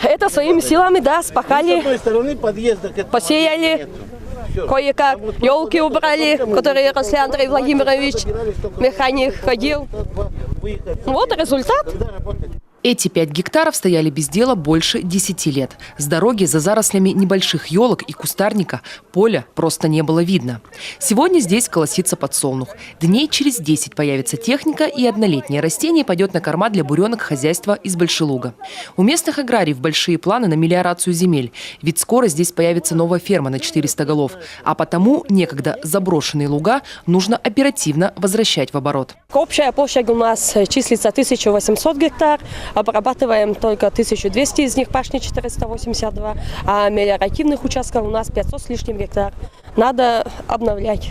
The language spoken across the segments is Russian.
Это своими силами, да, спахали, посеяли, кое-как елки убрали, которые росли. Андрей Владимирович, механик, ходил. Вот результат. Эти 5 гектаров стояли без дела больше 10 лет. С дороги за зарослями небольших елок и кустарника поля просто не было видно. Сегодня здесь колосится подсолнух. Дней через 10 появится техника, и однолетнее растение пойдет на корма для буренок хозяйства из Большелуга. У местных аграриев большие планы на мелиорацию земель, ведь скоро здесь появится новая ферма на 400 голов. А потому некогда заброшенные луга нужно оперативно возвращать в оборот. Общая площадь у нас числится 1800 гектар. Обрабатываем только 1200, из них пашни 482, а мелиоративных участков у нас 500 с лишним гектар. Надо обновлять,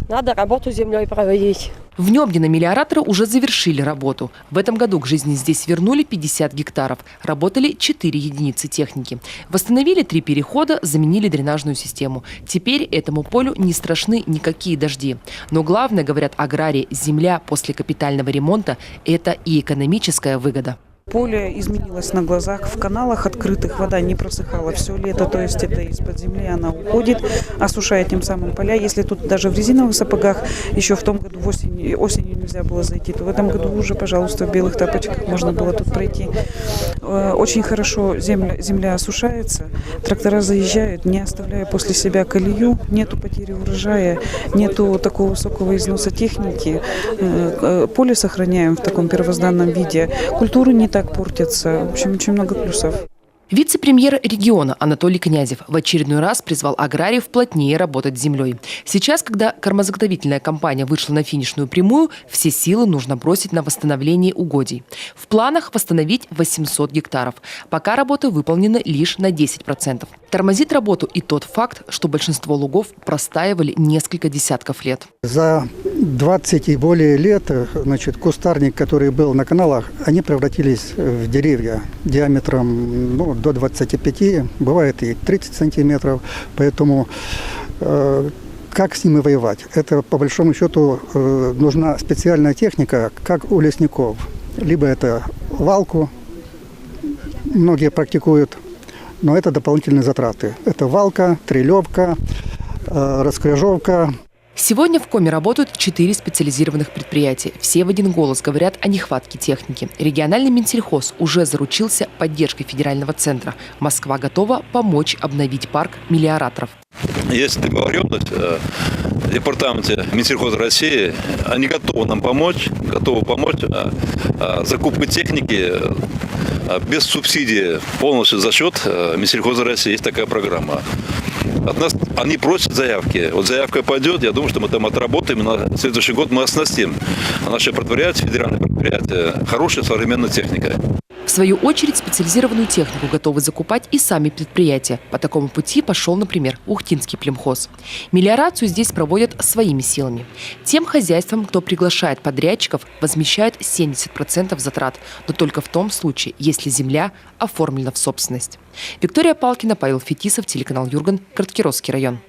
надо работу с землей проводить. В Нёбнино мелиораторы уже завершили работу. В этом году к жизни здесь вернули 50 гектаров. Работали 4 единицы техники. Восстановили 3 перехода, заменили дренажную систему. Теперь этому полю не страшны никакие дожди. Но главное, говорят аграрии, земля после капитального ремонта – это и экономическая выгода. Поле изменилось на глазах. В каналах открытых вода не просыхала все лето, то есть это из-под земли она уходит, осушая тем самым поля. Если тут даже в резиновых сапогах еще в том году осенью нельзя было зайти, то в этом году уже, пожалуйста, в белых тапочках можно было тут пройти. Очень хорошо земля осушается, трактора заезжают, не оставляя после себя колею, нету потери урожая, нету такого высокого износа техники. Поле сохраняем в таком первозданном виде, культуры не так портятся. В общем, очень много плюсов. Вице-премьер региона Анатолий Князев в очередной раз призвал аграриев плотнее работать с землей. Сейчас, когда кормозаготовительная кампания вышла на финишную прямую, все силы нужно бросить на восстановление угодий. В планах восстановить 800 гектаров. Пока работы выполнены лишь на 10%. Тормозит работу и тот факт, что большинство лугов простаивали несколько десятков лет. За 20 и более лет, кустарник, который был на каналах, они превратились в деревья диаметром до 25, бывает и 30 сантиметров. Поэтому как с ними воевать? Это, по большому счету, нужна специальная техника, как у лесников. Либо это валку, многие практикуют, но это дополнительные затраты. Это валка, трелевка, раскрыжовка. Сегодня в Коми работают 4 специализированных предприятия. Все в один голос говорят о нехватке техники. Региональный Минсельхоз уже заручился поддержкой федерального центра. Москва готова помочь обновить парк мелиораторов. Есть договоренность в департаменте Минсельхоза России. Они готовы нам помочь, закупкой техники без субсидии, полностью за счет Минсельхоза России. Есть такая программа. От нас они просят заявки. Вот заявка пойдет, я думаю, что мы там отработаем, и на следующий год мы оснастим наше предприятие, федеральное предприятие, хорошей современной техникой. В свою очередь специализированную технику готовы закупать и сами предприятия. По такому пути пошел, например, Ухтинский племхоз. Мелиорацию здесь проводят своими силами. Тем хозяйствам, кто приглашает подрядчиков, возмещают 70% затрат, но только в том случае, если земля оформлена в собственность. Виктория Палкина, Павел Фетисов, телеканал Юрган, Краткировский район.